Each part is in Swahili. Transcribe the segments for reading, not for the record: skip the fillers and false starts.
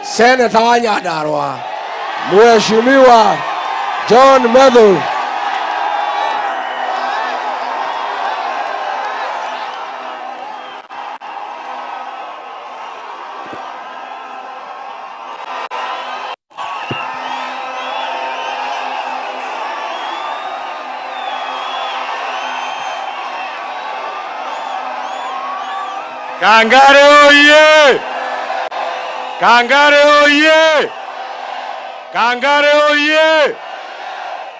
Seneta wa Nyandarua Mheshimiwa John Medhu. Kangare oye! Kangare oye! Kangare oye!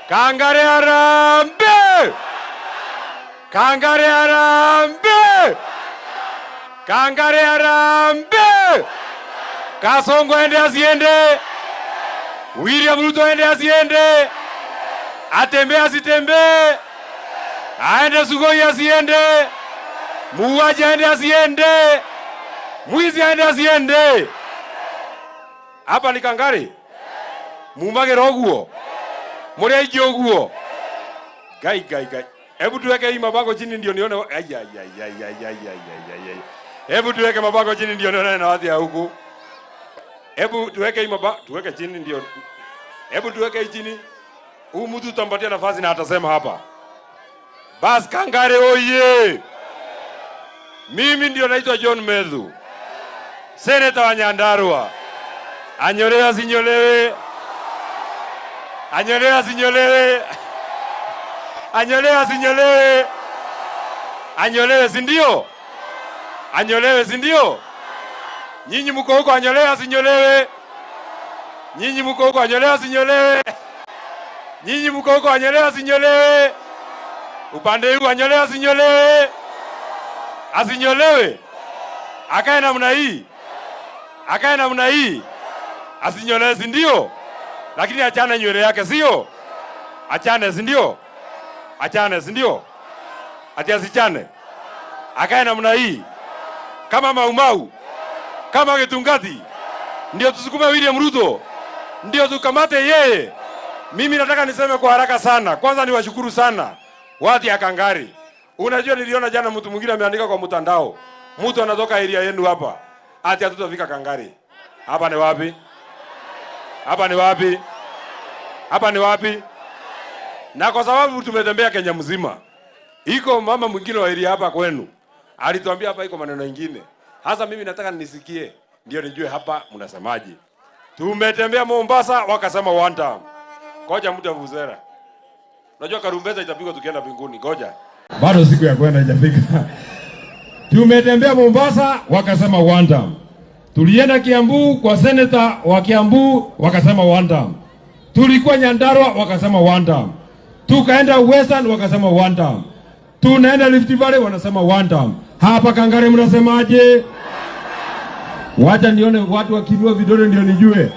Kangare harambe! Kangare harambe! Kangare harambe! Kasongo ende asiende! William Ruto ende asiende! Atembe asitembe! Aende Sugoi asiende! Muuaji aende asiende! Mwizi aende asiende! Hapa ni Kangare. Mumage roguo. Muri aiki oguo. Gai. Hebu tuweke hii mabango chini ndio nione. Hebu tuweke mabango chini ndio nione na watu ya huku. Hebu tuweke hii mabango, tuweke chini ndio. Hebu tuweke hii chini. Huyu mtu tutampatia nafasi na atasema hapa. Bas Kangare oye. Mimi ndio naitwa John Medhu. Seneta wa Nyandarua. Anyolewe asinyolewe. Anyolewe asinyolewe. Anyolewe asinyolewe. Anyolewe si ndio? Anyolewe si ndio? Nyinyi mko huko anyolewe asinyolewe. Nyinyi mko huko anyolewe asinyolewe. Nyinyi mko huko anyolewe asinyolewe. Upande huu anyolewe asinyolewe. Asinyolewe. Akae namna hii. Akae namna hii. Asinyolewe si ndio? Lakini achane nywele yake sio? Achane si ndio? Achane si ndio? Ati asichane. Akae namna hii. Kama Maumau. Kama Gitungati. Ndio tusukume William Ruto. Ndio tukamate yeye. Mimi nataka niseme kwa haraka sana. Kwanza niwashukuru sana watu ya Kangare. Unajua niliona jana mtu mwingine ameandika kwa mtandao. Mtu anatoka area yenu hapa. Ati hatutafika Kangare. Hapa ni wapi? Hapa ni wapi? Hapa ni wapi? Na kwa sababu tumetembea Kenya mzima. Iko mama mwingine wa area hapa kwenu. Alituambia hapa iko maneno mengine. Hasa mimi nataka nisikie ndio nijue hapa mnasemaje. Tumetembea Mombasa wakasema one time. Ngoja mtu avuzera. Unajua karumbeta itapigwa tukienda mbinguni. Ngoja. Bado siku ya kwenda haijafika. Tumetembea Mombasa wakasema one time. Tulienda Kiambu kwa seneta wa Kiambu wakasema one time. Tulikuwa Nyandarua wakasema one time. Tukaenda Western wakasema one time. Tunaenda Rift Valley wanasema one time. Hapa Kangare mnasemaje? Wacha nione watu wakiinua vidole ndio nijue.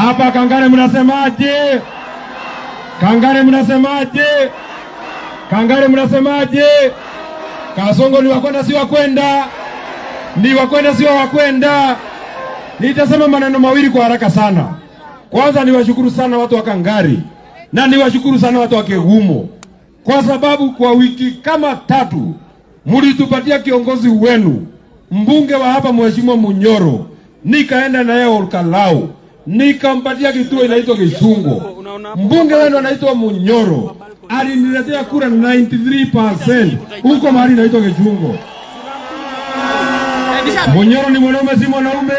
Hapa Kangare mnasemaje? Kangare mnasemaje? Kangare mnasemaje? Kasongo ni wakwenda si wakwenda? Ni wakwenda si wakwenda? Nitasema maneno mawili kwa haraka sana. Kwanza niwashukuru sana watu wa Kangare na niwashukuru sana watu wa Kegumo kwa sababu kwa wiki kama 3 mlitupatia kiongozi wenu mbunge wa hapa Mheshimiwa Munyoro, nikaenda naye Olkalau nikampatia kituo inaitwa Kisungo. Mbunge wenu anaitwa Munyoro aliniletea kura 93% huko mahali inaitwa Kisungo. Munyoro ni mwanaume si mwanaume.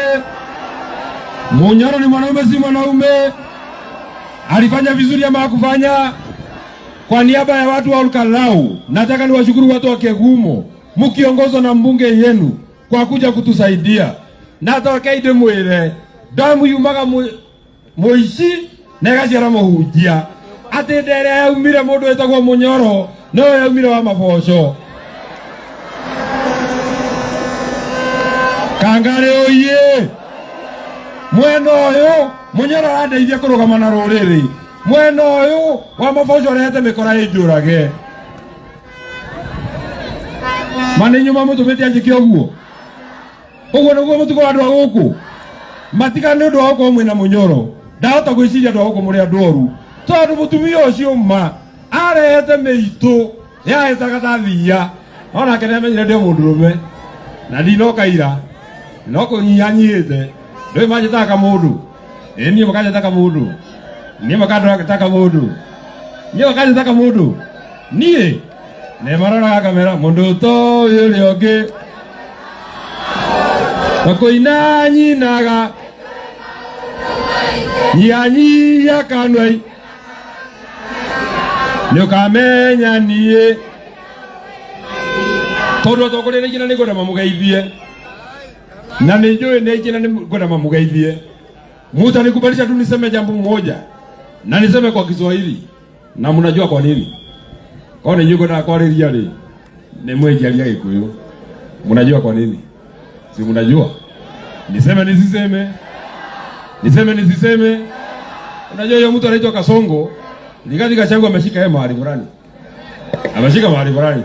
Munyoro ni mwanaume si mwanaume. Alifanya vizuri ama hakufanya? Kwa niaba ya watu wa Olkalau nataka niwashukuru watu wa Kegumo mkiongozwa na mbunge yenu kwa kuja kutusaidia. Na tawakaide mwire damu yumaga muici negacira muhunjia ati ndere yaumire mundu etagwo Munyoro no yaumire wa maboco. Kangare oye! Mwena uyu Munyoro arandeithia kurugama na ruriri. Mwena uyu wa maboco rehete mikora ijurage. Maninyu mamutumite anjike oguo. Oguo niguo mutugo wa andu a guku. Matika ni undu wa gukorwo mwina Munyoro. Ndahota gwiciria andu a guku muri andu oru. Tondu mutumia ucio ma arehete miitu yahetaga ta thia. Ona kene menyire ndio mundurume. Na ndinoka ira. No kunyihanyihite. Ndio majitaka mundu. Ni makajitaka mundu. Ni makajitaka mundu. Ni makajitaka mundu. Nie. Ne marora kamera mundu to yule oge. Takoina nyinaga. Nyanyi ya kanwai. Nyokamenya nie. Todo tokore ne kina nigora mamugeithie. Na nijue ne kina nigora mamugeithie. Muta nikubalisha tu niseme jambo moja. Na niseme kwa Kiswahili. Na mnajua kwa nini? Kwa nini yuko na kwa ria ni mwejalia Gikuyu. Mnajua kwa nini? Si mnajua? Niseme nisiseme? Niseme nisiseme? Unajua yule mtu anaitwa Kasongo, Rigathi Gachagua ameshika yeye mahali fulani. Ameshika mahali fulani.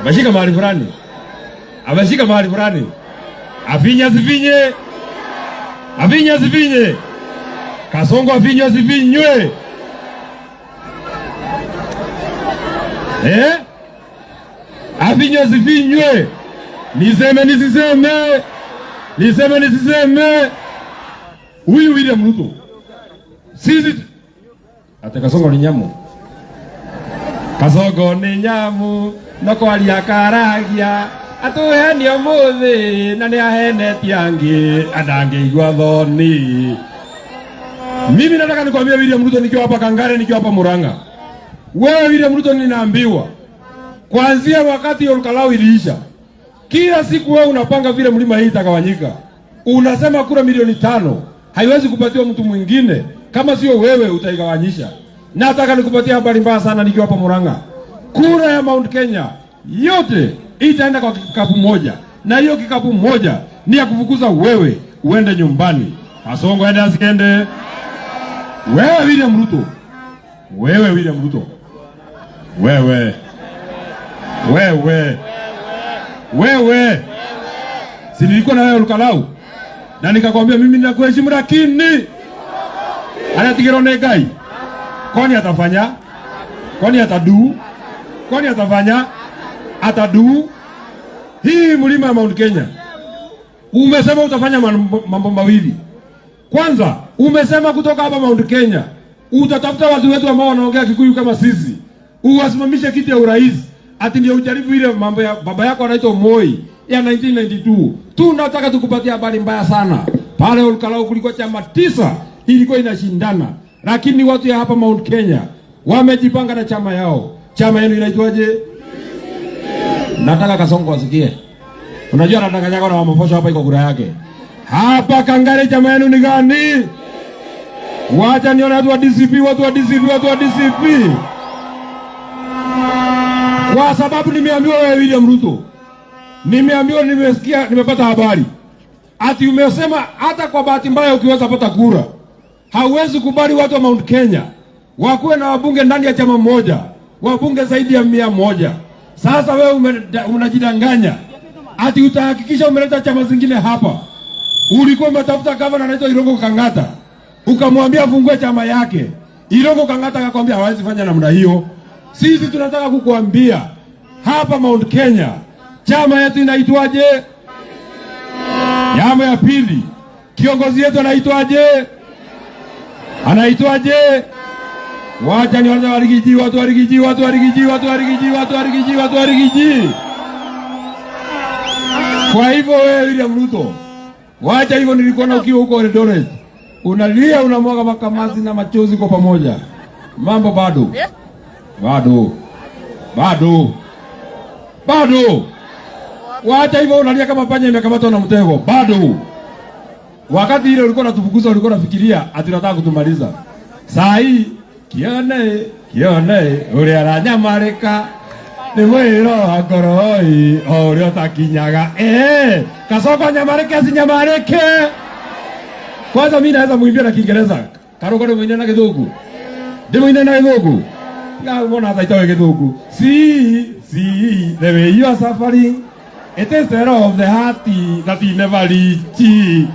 Ameshika mahali fulani. Ameshika mahali fulani. Afinya sifinye. Afinya sifinye. Kasongo afinya sifinywe. Afinya sifinywe. Niseme nisiseme? Niseme nisiseme? Huyu William Ruto. Sisi ate Kasongo ni nyamu. Kasongo ni nyamu. Noko aliakaragia. Atuheni omuthi na ni aheneti angi adange igwa thoni. Mimi nataka nikwambia William Ruto nikiwa hapa Kangare, nikiwa hapa Murang'a. Wewe William Ruto, ninaambiwa kuanzia wakati Olkalau iliisha, kila siku wewe unapanga vile mlima hii itakawanyika. Unasema kura milioni 5 haiwezi kupatiwa mtu mwingine kama sio wewe utaigawanyisha. Nataka nikupatia habari mbaya sana nikiwa hapa Murang'a. Kura ya Mount Kenya yote itaenda kwa kikapu moja. Na hiyo kikapu moja ni ya kufukuza wewe uende nyumbani. Kasongo ende asiende. Wewe William Ruto. Wewe William Ruto. Wewe. Wewe. Wewe. Si nilikuwa na wewe Olkalau. Na nikakwambia mimi ninakuheshimu, lakini anatigiro Ngai. Kwani atafanya? Kwani atadu? Kwani atafanya? Atadu? Hii mlima ya Mount Kenya umesema utafanya mambo mawili. Kwanza umesema kutoka hapa Mount Kenya utatafuta watu wetu ambao wanaongea Kikuyu kama sisi, uwasimamishe kiti ya urais, ati ndio ujaribu ile mambo ya baba yako anaitwa Moi ya 1992. Tunataka tukupatia habari mbaya sana. Pale Olkalau kulikuwa chama 9 ilikuwa inashindana, lakini watu ya hapa Mount Kenya wamejipanga na chama yao. Chama yenu inaitwaje? Nataka Kasongo asikie. Unajua anadanganya na Wamafosho hapa iko kura yake. Hapa Kangare chama yenu ni gani? Wacha nione watu wa DCP, watu wa DCP, watu wa DCP. Kwa sababu nimeambiwa wewe William Ruto. Nimeambiwa, nimesikia, nimepata habari ati umesema hata kwa bahati mbaya ukiweza pata kura, hauwezi kubali watu wa Mount Kenya wakuwe na wabunge ndani ya chama moja, wabunge zaidi ya 100. Sasa wewe unajidanganya ati utahakikisha umeleta chama zingine hapa. Ulikuwa umetafuta gavana anaitwa Irungu Kang'ata, ukamwambia afungue chama yake. Irungu Kang'ata akakwambia hawezi fanya namna hiyo. Sisi tunataka kukuambia hapa Mount Kenya chama yetu inaitwaje? Chama ya pili, kiongozi yetu anaitwaje? Anaitwaje? Wacha ni watu warigiji, watu warigiji, watu warigiji, watu warigiji, watu warigiji, watu warigiji. Kwa hivyo wewe William Ruto, wacha hivyo. Nilikuwa na ukiwa huko Eldoret, unalia unamwaga makamasi na machozi kwa pamoja. Mambo bado. Bado. Bado. Bado. Wacha hivyo unalia kama panya imekamatwa na mtego. Bado. Wakati ile ulikuwa unatufukuza, ulikuwa unafikiria ati unataka kutumaliza. Saa hii kione uri aranyamarika ni mwiro agoroi uri otakinyaga. Kasongo nyamarike asinyamarike. Kwanza mimi naweza muimbia na Kiingereza. Karogo muimbia na Githungu. Ndimo muimbia na Githungu. Mbona hata itawe Githungu? See the way you are suffering. It is the error of the heart that he never reached.